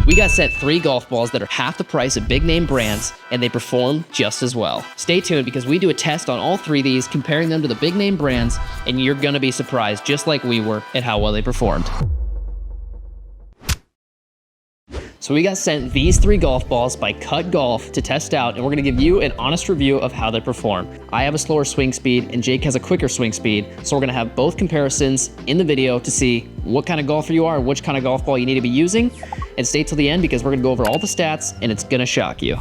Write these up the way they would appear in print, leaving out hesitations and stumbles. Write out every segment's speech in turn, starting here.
We got sent 3 golf balls that are half the price of big name brands, and they perform just as well. Stay tuned because we do a test on all 3 of these, comparing them to the big name brands, and you're gonna be surprised, just like we were, at how well they performed. So we got sent these 3 golf balls by Cut Golf to test out, and we're gonna give you an honest review of how they perform. I have a slower swing speed, and Jake has a quicker swing speed, so we're gonna have both comparisons in the video to see what kind of golfer you are and which kind of golf ball you need to be using. And stay till the end because we're gonna go over all the stats, and it's gonna shock you.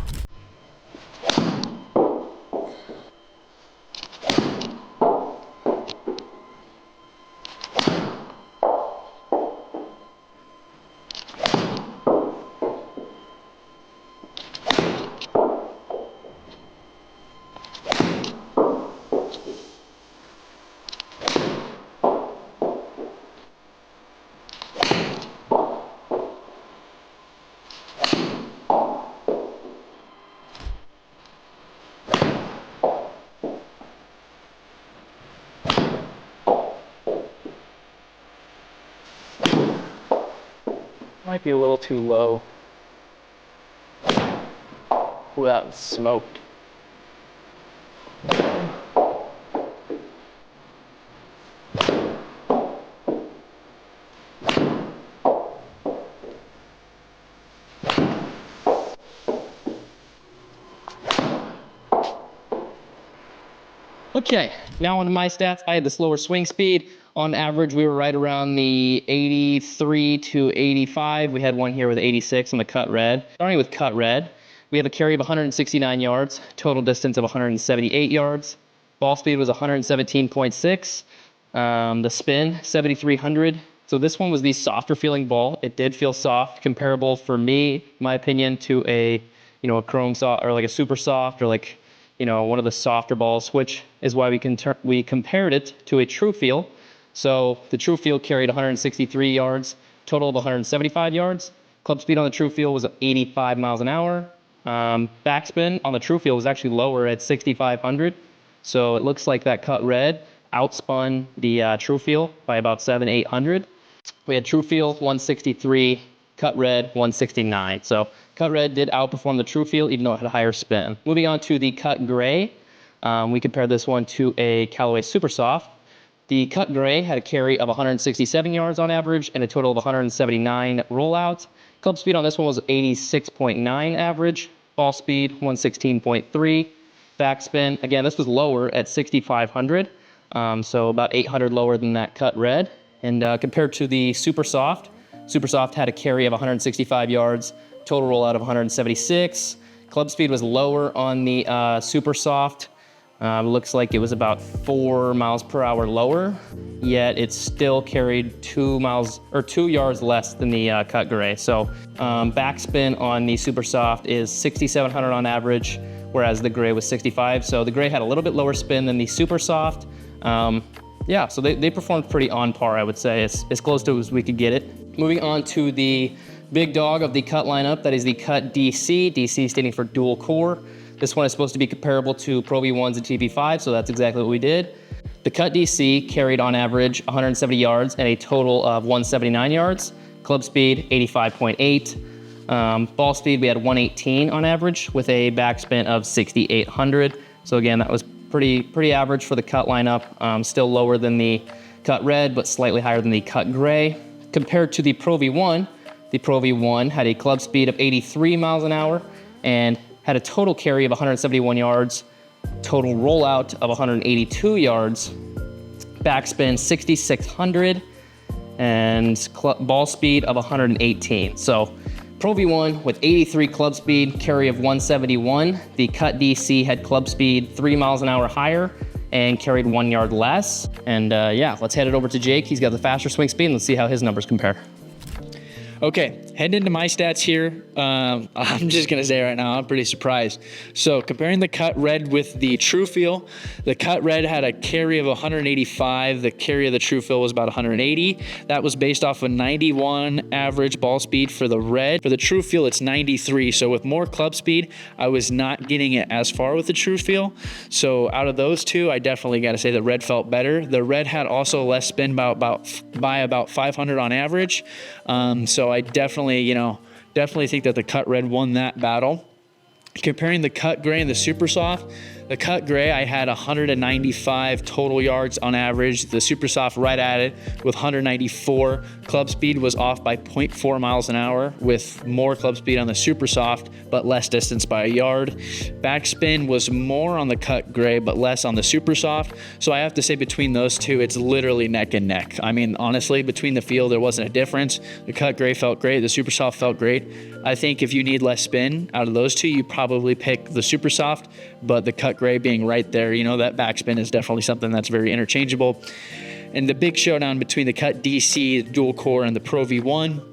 Might be a little too low. Ooh, that was smoked. Okay, now on to my stats. I had the slower swing speed. On average, we were right around the 83 to 85. We had one here with 86 on the cut red. Starting with cut red, we have a carry of 169 yards, total distance of 178 yards. Ball speed was 117.6. The spin, 7,300. So this one was the softer feeling ball. It did feel soft, comparable for me, my opinion, to a chrome soft or like a Supersoft or like one of the softer balls, which is why we compared it to a TruFeel. So the TruFeel carried 163 yards, total of 175 yards. Club speed on the TruFeel was 85 miles an hour. Backspin on the TruFeel was actually lower at 6,500. So it looks like that cut red outspun the TruFeel by about 800. We had TruFeel 163, cut red 169. So cut red did outperform the TruFeel even though it had a higher spin. Moving on to the cut gray, we compared this one to a Callaway Supersoft. The cut gray had a carry of 167 yards on average and a total of 179 rollouts. Club speed on this one was 86.9 average. Ball speed 116.3. Backspin, again, this was lower at 6,500. So about 800 lower than that cut red. And compared to the Supersoft, Supersoft had a carry of 165 yards, total rollout of 176. Club speed was lower on the Supersoft. Looks like it was about 4 miles per hour lower, yet it still carried 2 yards less than the cut gray. So backspin on the Supersoft is 6,700 on average, whereas the gray was 65. So the gray had a little bit lower spin than the Supersoft. Yeah, so they performed pretty on par, I would say, as close to as we could get it. Moving on to the big dog of the cut lineup, that is the cut DC, DC standing for dual core. This one is supposed to be comparable to PROV1s and TP5, so that's exactly what we did. The cut DC carried on average 170 yards and a total of 179 yards. Club speed, 85.8. Ball speed, we had 118 on average with a backspin of 6,800. So again, that was pretty average for the cut lineup. Still lower than the cut red, but slightly higher than the cut gray. Compared to the PROV1 had a club speed of 83 miles an hour and had a total carry of 171 yards, total rollout of 182 yards, backspin 6,600, and ball speed of 118. So PROV1 with 83 club speed, carry of 171. The cut DC had club speed 3 miles an hour higher and carried 1 yard less. And yeah, let's head it over to Jake. He's got the faster swing speed, and let's see how his numbers compare. Okay, heading into my stats here, I'm just going to say right now, I'm pretty surprised. So comparing the cut red with the TruFeel, the cut red had a carry of 185. The carry of the TruFeel was about 180. That was based off a 91 average ball speed for the red. For the TruFeel, it's 93. So with more club speed, I was not getting it as far with the TruFeel. So out of those two, I definitely got to say the red felt better. The red had also less spin by about 500 on average. So I definitely, definitely think that the cut red won that battle. Comparing the cut gray and the Supersoft, the cut gray, I had 195 total yards on average. The Supersoft right at it with 194. Club speed was off by 0.4 miles an hour with more club speed on the Supersoft, but less distance by a yard. Backspin was more on the cut gray, but less on the Supersoft. So I have to say between those two, it's literally neck and neck. I mean, honestly, between the feel, there wasn't a difference. The cut gray felt great. The Supersoft felt great. I think if you need less spin out of those two, you probably pick the Supersoft, but the cut gray being right there, you know, that backspin is definitely something that's very interchangeable. And the big showdown between the cut DC, the dual core, and the PRO-V1,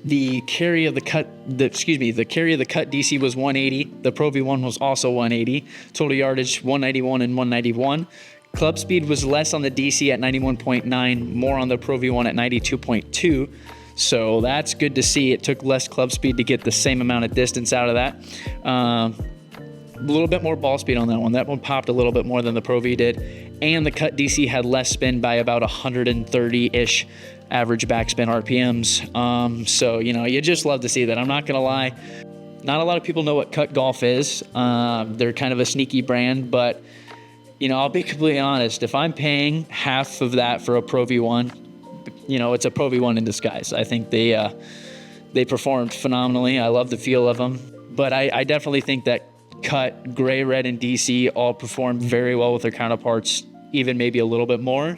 the carry of the cut DC was 180. The PRO-V1 was also 180. Total yardage 191 and 191. Club speed was less on the DC at 91.9, more on the PRO-V1 at 92.2. So that's good to see. It took less club speed to get the same amount of distance out of that. A little bit more ball speed on that one. That one popped a little bit more than the Pro V did. And the cut DC had less spin by about 130-ish average backspin RPMs. So, you know, you just love to see that. I'm not going to lie. Not a lot of people know what cut golf is. They're kind of a sneaky brand, but, you know, I'll be completely honest. If I'm paying half of that for a Pro V1, you know, it's a Pro V1 in disguise. I think they performed phenomenally. I love the feel of them. But I definitely think that cut, gray, red, and DC all performed very well with their counterparts, even maybe a little bit more.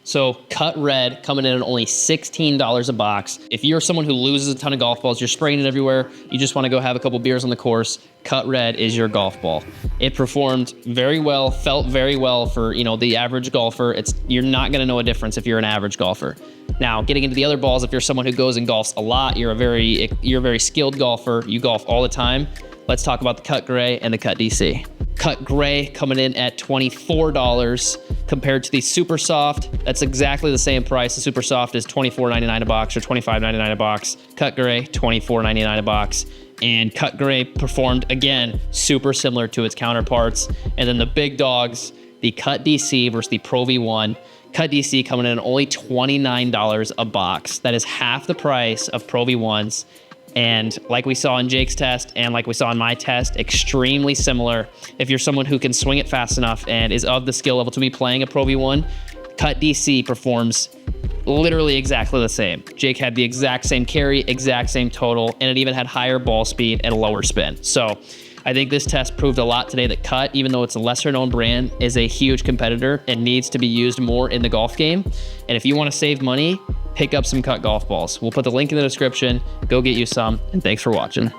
So cut red coming in at only $16 a box. If you're someone who loses a ton of golf balls, you're spraying it everywhere, you just want to go have a couple beers on the course, cut red is your golf ball. It performed very well, felt very well for, you know, the average golfer. You're not going to know a difference if you're an average golfer. Now, getting into the other balls, if you're someone who goes and golfs a lot, you're a very skilled golfer, you golf all the time. Let's talk about the cut gray and the cut DC. Cut gray coming in at $24 compared to the Supersoft. That's exactly the same price. The Supersoft is $24.99 a box or $25.99 a box. Cut gray, $24.99 a box. And cut gray performed, again, super similar to its counterparts. And then the big dogs, the cut DC versus the Pro V1. Cut DC coming in at only $29 a box. That is half the price of Pro V1s. And like we saw in Jake's test and like we saw in my test, extremely similar. If you're someone who can swing it fast enough and is of the skill level to be playing a Pro V1, cut DC performs literally exactly the same. Jake had the exact same carry, exact same total, and it even had higher ball speed and a lower spin. So I think this test proved a lot today that cut, even though it's a lesser known brand, is a huge competitor and needs to be used more in the golf game. And if you want to save money, pick up some cut golf balls. We'll put the link in the description. Go get you some, and thanks for watching.